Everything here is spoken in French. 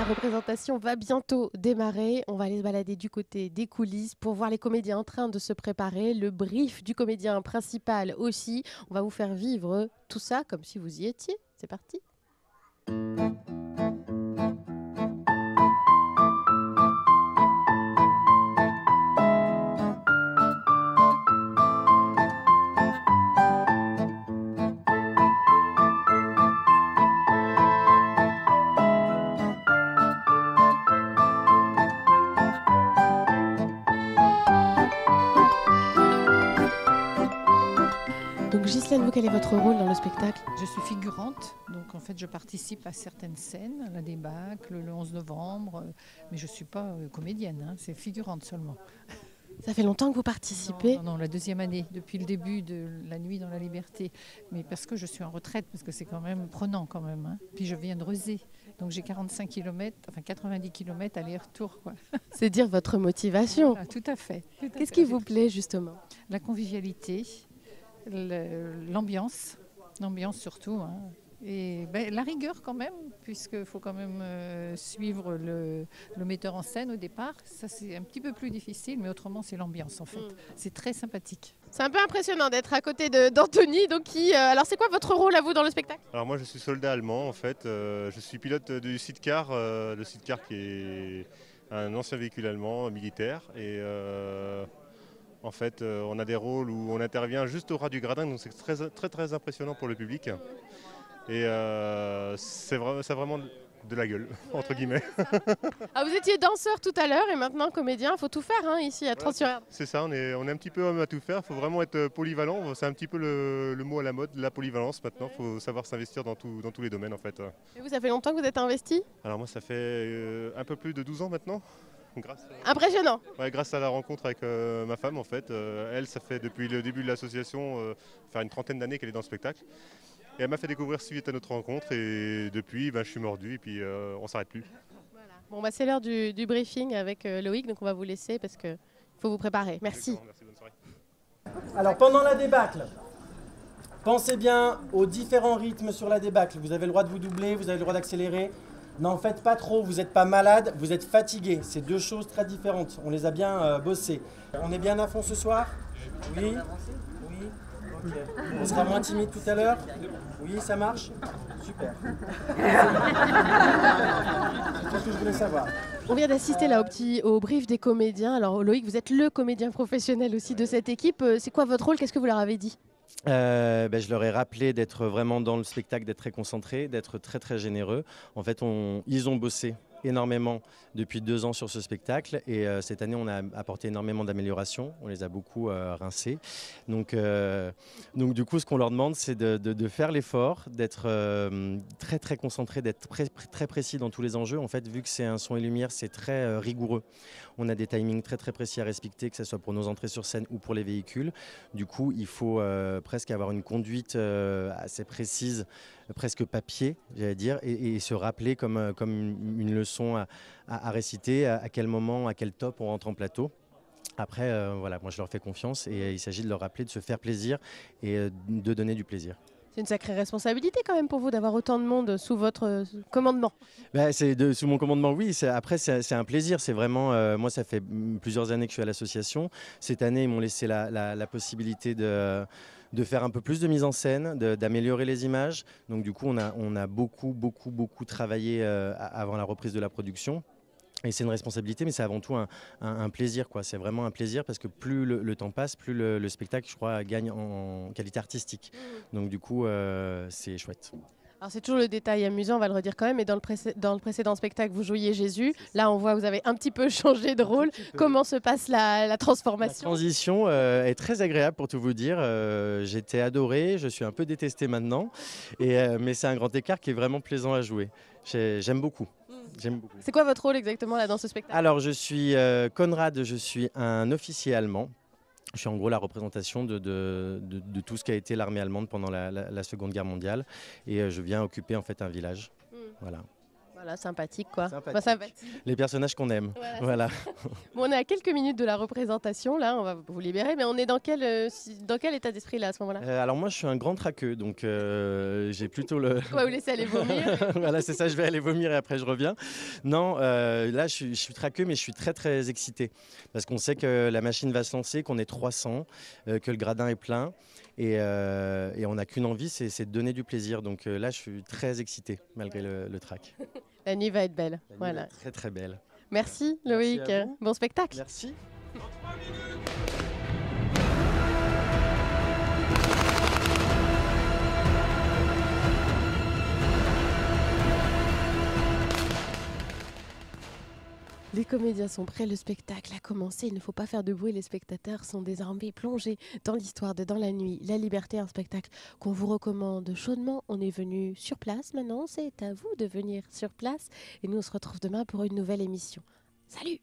La représentation va bientôt démarrer. On va aller se balader du côté des coulisses pour voir les comédiens en train de se préparer. Le brief du comédien principal aussi. On va vous faire vivre tout ça comme si vous y étiez. C'est parti. Donc Ghislaine, vous, quel est votre rôle dans le spectacle? Je suis figurante, donc en fait je participe à certaines scènes, à la débâcle, le 11 novembre, mais je ne suis pas comédienne, hein, c'est figurante seulement. Ça fait longtemps que vous participez? Non, la deuxième année, depuis le début de La Nuit dans la Liberté, mais parce que je suis en retraite, parce que c'est quand même prenant quand même, hein. Puis je viens de Rezé, donc j'ai 45 km, enfin 90 km aller-retour, quoi. C'est dire votre motivation. Voilà, tout à fait. Qu'est-ce qui vous plaît justement? La convivialité, l'ambiance surtout, hein. Et la rigueur quand même, puisqu'il faut quand même suivre le metteur en scène au départ. Ça c'est un petit peu plus difficile, mais autrement c'est l'ambiance en fait. C'est très sympathique. C'est un peu impressionnant d'être à côté d'Anthony. Donc alors c'est quoi votre rôle à vous dans le spectacle? Alors moi je suis soldat allemand en fait, je suis pilote du Sidecar, le Sidecar qui est un ancien véhicule allemand militaire et en fait on a des rôles où on intervient juste au ras du gradin, donc c'est très impressionnant pour le public et ça a vraiment de la gueule entre guillemets. Ah, vous étiez danseur tout à l'heure et maintenant comédien, il faut tout faire hein, ici à Trans-sur-Erdre. C'est ça, on est un petit peu homme à tout faire, il faut vraiment être polyvalent, c'est un petit peu le mot à la mode, la polyvalence maintenant, il faut savoir s'investir dans tous les domaines en fait. Et vous, ça fait longtemps que vous êtes investi? Alors moi ça fait un peu plus de 12 ans maintenant. Impressionnant. Ouais, grâce à la rencontre avec ma femme en fait, elle ça fait depuis le début de l'association, faire une trentaine d'années qu'elle est dans le spectacle. Et elle m'a fait découvrir suite à notre rencontre et depuis je suis mordu et puis on s'arrête plus. Voilà. Bon c'est l'heure du briefing avec Loïc, donc on va vous laisser parce qu'il faut vous préparer. Merci. Merci, bonne soirée. Alors pendant la débâcle, pensez bien aux différents rythmes sur la débâcle. Vous avez le droit de vous doubler, vous avez le droit d'accélérer. N'en faites pas trop, vous n'êtes pas malade, vous êtes fatigué. C'est deux choses très différentes. On les a bien bossées. On est bien à fond ce soir? Oui. Oui. Ok. On sera moins timide tout à l'heure? Oui, ça marche? Super. C'est tout ce que je voulais savoir. On vient d'assister là au brief des comédiens. Alors Loïc, vous êtes le comédien professionnel aussi de cette équipe. C'est quoi votre rôle? Qu'est-ce que vous leur avez dit? Je leur ai rappelé d'être vraiment dans le spectacle, d'être très concentré, d'être très généreux. En fait, ils ont bossé énormément depuis 2 ans sur ce spectacle et cette année on a apporté énormément d'améliorations, on les a beaucoup rincés. Donc du coup ce qu'on leur demande c'est de faire l'effort, d'être très concentré, d'être très précis dans tous les enjeux. En fait vu que c'est un son et lumière c'est très rigoureux. On a des timings très précis à respecter, que ce soit pour nos entrées sur scène ou pour les véhicules. Du coup il faut presque avoir une conduite assez précise, presque papier j'allais dire, et se rappeler comme une leçon à réciter, à quel moment, à quel top on rentre en plateau. Après, voilà, moi je leur fais confiance et il s'agit de leur rappeler de se faire plaisir et de donner du plaisir. C'est une sacrée responsabilité quand même pour vous d'avoir autant de monde sous votre commandement. Sous mon commandement, oui. Après, c'est un plaisir. C'est vraiment, moi, ça fait plusieurs années que je suis à l'association. Cette année, ils m'ont laissé la possibilité de faire un peu plus de mise en scène, d'améliorer les images. Donc du coup, on a beaucoup travaillé avant la reprise de la production. Et c'est une responsabilité, mais c'est avant tout un plaisir, quoi. C'est vraiment un plaisir parce que plus le temps passe, plus le spectacle, je crois, gagne en qualité artistique. Donc du coup, c'est chouette. Alors c'est toujours le détail amusant, on va le redire quand même, mais dans le précédent spectacle, vous jouiez Jésus. Là, on voit que vous avez un petit peu changé de rôle. Comment se passe la transformation? La transition est très agréable pour tout vous dire. J'étais adoré, je suis un peu détesté maintenant, mais c'est un grand écart qui est vraiment plaisant à jouer. J'aime beaucoup. C'est quoi votre rôle exactement là dans ce spectacle? Alors je suis Conrad, je suis un officier allemand. Je suis en gros la représentation de tout ce qu'a été l'armée allemande pendant la Seconde Guerre mondiale et je viens occuper en fait un village. Voilà. Voilà, sympathique quoi. Sympathique. Enfin, sympathique. Les personnages qu'on aime. Voilà. Voilà. Bon, on est à quelques minutes de la représentation, là, on va vous libérer, mais on est dans quel état d'esprit là à ce moment-là? Alors moi je suis un grand traqueux, donc j'ai plutôt le... On va vous laisser aller vomir. Voilà, c'est ça, je vais aller vomir et après je reviens. Non, là je suis traqueux, mais je suis très très excité. Parce qu'on sait que la machine va se lancer, qu'on est 300, que le gradin est plein. Et on n'a qu'une envie, c'est de donner du plaisir. Donc là je suis très excité, malgré le track. La nuit va être belle. La nuit Voilà. est très très belle. Merci Merci Loïc. à vous. Bon spectacle. Merci. Les comédiens sont prêts, le spectacle a commencé, il ne faut pas faire de bruit, les spectateurs sont désormais plongés dans l'histoire de Dans la nuit, la liberté, un spectacle qu'on vous recommande chaudement. On est venu sur place maintenant, c'est à vous de venir sur place et nous on se retrouve demain pour une nouvelle émission. Salut!